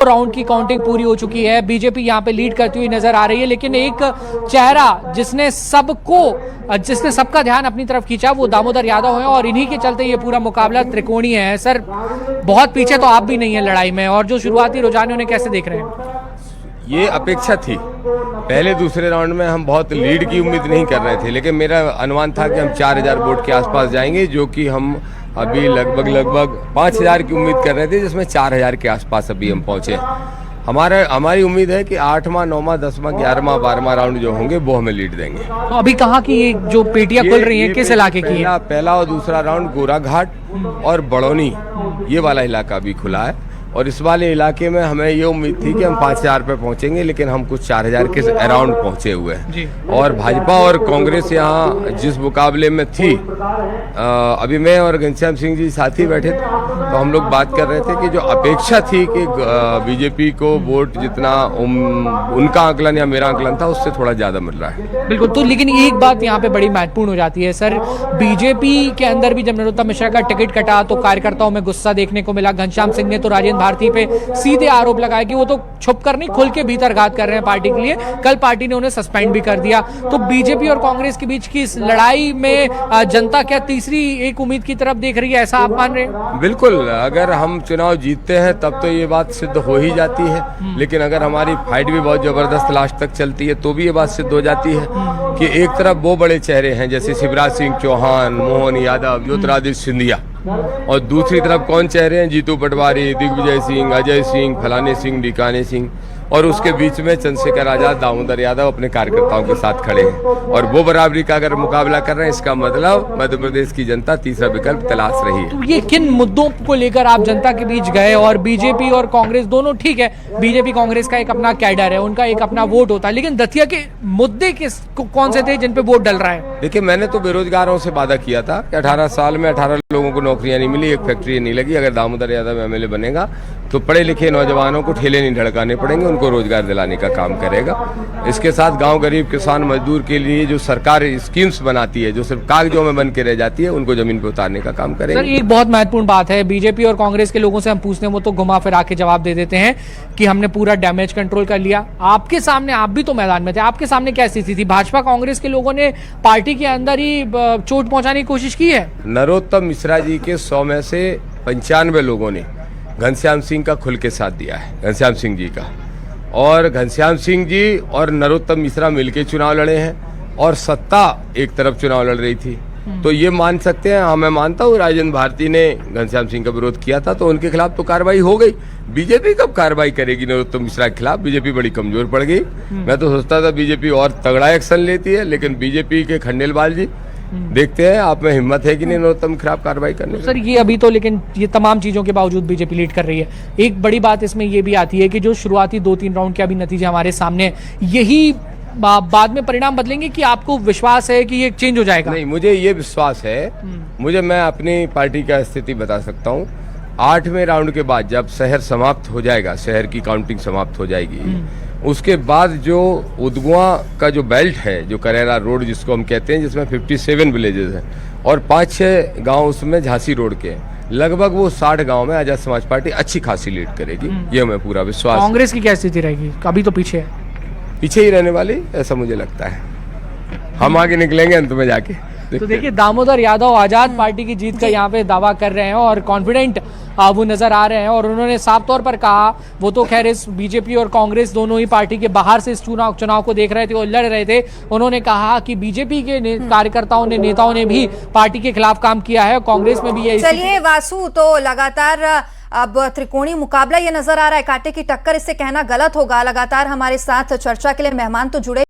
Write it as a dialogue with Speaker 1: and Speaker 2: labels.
Speaker 1: Round की counting पूरी हो चुकी है। बीजेपी यहां पे लीड करती हुई नजर आ रही है, लेकिन एक चेहरा जिसने सबका ध्यान अपनी तरफ खींचा वो दामोदर यादव हैं और इन्हीं के चलते ये पूरा मुकाबला त्रिकोणीय है। सर, बहुत पीछे तो आप भी नहीं है लड़ाई में, और जो शुरुआती रुझान उन्हें कैसे देख रहे हैं?
Speaker 2: ये अपेक्षा थी। पहले दूसरे राउंड में हम बहुत लीड की उम्मीद नहीं कर रहे थे, लेकिन मेरा अनुमान था कि हम 4000 वोट के आसपास जाएंगे, जो कि हम अभी लगभग 5000 की उम्मीद कर रहे थे, जिसमें 4000 के आसपास अभी हम पहुंचे। हमारी उम्मीद है कि 8वां, 9वां, 10वां, 11वां, 12वां राउंड जो होंगे वो हमें लीड देंगे।
Speaker 1: तो अभी कहाँ की ये जो पेटियां खुल रही हैं किस इलाके की है?
Speaker 2: पहला और दूसरा राउंड गोराघाट और बड़ौनी, ये वाला इलाका भी खुला है। और इस वाले इलाके में हमें ये उम्मीद थी कि हम 5000 पे पहुंचेंगे, लेकिन हम कुछ 4000 के अराउंड पहुंचे हुए हैं। और भाजपा और कांग्रेस यहाँ जिस मुकाबले में थी, अभी मैं और घनश्याम सिंह जी साथ ही बैठे थे, तो हम लोग बात कर रहे थे कि जो अपेक्षा थी कि बीजेपी को वोट जितना उनका आंकलन या मेरा आंकलन था उससे थोड़ा ज्यादा मिल रहा है।
Speaker 1: बिल्कुल। तो लेकिन एक बात यहाँ पे बड़ी महत्वपूर्ण हो जाती है सर, बीजेपी के अंदर भी जब नरोत्तम मिश्रा का टिकट कटा तो कार्यकर्ताओं में गुस्सा देखने को मिला। घनश्याम सिंह ने तो राजेंद्र भारती पे सीधे आरोप लगाया कि वो तो छुप कर नहीं खुल के भीतर घात कर रहे हैं पार्टी के लिए। कल पार्टी ने उन्हें सस्पेंड भी कर दिया। तो बीजेपी और कांग्रेस के बीच की इस लड़ाई में जनता क्या तीसरी एक उम्मीद की तरफ देख रही है, ऐसा आप मान रहे हैं?
Speaker 2: बिल्कुल। अगर हम चुनाव जीतते हैं तब तो ये बात सिद्ध हो ही जाती है, लेकिन अगर हमारी फाइट भी बहुत जबरदस्त लास्ट तक चलती है तो भी ये बात सिद्ध हो जाती है कि एक तरफ वो बड़े चेहरे हैं जैसे शिवराज सिंह चौहान, मोहन यादव, ज्योतिरादित्य सिंधिया, और दूसरी तरफ कौन चेहरे हैं? जीतू पटवारी, दिग्विजय सिंह, अजय सिंह, फलाने सिंह, ढिकाने सिंह, और उसके बीच में चंद्रशेखर आजाद, दामोदर यादव अपने कार्यकर्ताओं के साथ खड़े हैं। और वो बराबरी का अगर मुकाबला कर रहे हैं, इसका मतलब मध्य प्रदेश की जनता तीसरा विकल्प तलाश रही है।
Speaker 1: तो ये किन मुद्दों को लेकर आप जनता के बीच गए? और बीजेपी और कांग्रेस दोनों, ठीक है, बीजेपी कांग्रेस का एक अपना कैडर है, उनका एक अपना वोट होता है, लेकिन दतिया के मुद्दे कौन से थे जिन पे वोट डल रहा है?
Speaker 2: देखिए, मैंने तो बेरोजगारों से वादा किया था कि 18 साल में 18 लोगों को नौकरियां नहीं मिली, एक फैक्ट्री नहीं लगी। अगर दामोदर यादव एमएलए बनेगा तो पढ़े लिखे नौजवानों को ठेले नहीं ढड़काने पड़ेंगे, उनको रोजगार दिलाने का काम करेगा। इसके साथ गांव गरीब किसान मजदूर के लिए जो सरकार स्कीम्स बनाती है, जो सिर्फ कागजों में बन के रह जाती है, उनको जमीन पर उतारने का काम करेगा।
Speaker 1: सर, एक बहुत महत्वपूर्ण बात है, बीजेपी और कांग्रेस के लोगों से हम पूछते हैं वो तो घुमा फिरा के जवाब दे देते हैं कि हमने पूरा डैमेज कंट्रोल कर लिया। आपके सामने, आप भी तो मैदान में थे, आपके सामने क्या स्थिति थी? भाजपा कांग्रेस के लोगों ने पार्टी के अंदर ही चोट पहुंचाने की कोशिश की है।
Speaker 2: नरोत्तम मिश्रा जी के 100 में से 95 लोगों ने घनश्याम सिंह का खुल के साथ दिया है, घनश्याम सिंह जी का। और घनश्याम सिंह जी और नरोत्तम मिश्रा मिलके चुनाव लड़े हैं, और सत्ता एक तरफ चुनाव लड़ रही थी। तो ये मान सकते हैं, हाँ मैं मानता हूँ राजेंद्र भारती ने घनश्याम सिंह का विरोध किया था तो उनके खिलाफ तो कार्रवाई हो गई। बीजेपी कब कार्रवाई करेगी नरोत्तम मिश्रा के खिलाफ? बीजेपी बड़ी कमजोर पड़ गई। मैं तो सोचता था बीजेपी और तगड़ा एक्शन लेती है, लेकिन बीजेपी के खंडेलवाल जी, देखते हैं आप में हिम्मत है कि नहीं नरोत्तम के खिलाफ कार्रवाई करने की।
Speaker 1: सर, ये अभी तो, लेकिन ये तमाम चीजों के बावजूद बीजेपी लीड कर रही है। एक बड़ी बात इसमें ये भी आती है कि जो शुरुआती 2-3 राउंड के अभी नतीजे हमारे सामने, यही बाद में परिणाम बदलेंगे कि आपको विश्वास है कि ये चेंज हो जाएगा?
Speaker 2: नहीं, मुझे ये विश्वास है। मैं अपनी पार्टी का स्थिति बता सकता हूँ। 8वें राउंड के बाद जब शहर समाप्त हो जाएगा, शहर की काउंटिंग समाप्त हो जाएगी, उसके बाद जो उदगुआ का जो बेल्ट है, जो करेरा रोड जिसको हम कहते हैं, जिसमें 57 विलेजेस हैं और 5-6 गांव उसमें झांसी रोड के हैं, लगभग वो 60 गांव में आजाद समाज पार्टी अच्छी खासी लीड करेगी। ये हमें पूरा विश्वास।
Speaker 1: कांग्रेस की क्या स्थिति रहेगी? अभी तो पीछे
Speaker 2: ही रहने वाली, ऐसा मुझे लगता है। हम आगे निकलेंगे अंत में जाके।
Speaker 1: तो देखिए, दामोदर यादव आजाद पार्टी की जीत का यहाँ पे दावा कर रहे हैं और कॉन्फिडेंट वो नजर आ रहे हैं। और उन्होंने साफ तौर पर कहा, वो तो खैर इस बीजेपी और कांग्रेस दोनों ही पार्टी के बाहर से इस चुनाव को देख रहे थे और लड़ रहे थे। उन्होंने कहा कि बीजेपी के कार्यकर्ताओं ने, नेताओं ने भी पार्टी के खिलाफ काम किया है, कांग्रेस में भी यही।
Speaker 3: चलिए वासु, तो लगातार अब त्रिकोणीय मुकाबला ये नजर आ रहा है, कांटे की टक्कर, इससे कहना गलत होगा। लगातार हमारे साथ चर्चा के लिए मेहमान तो जुड़े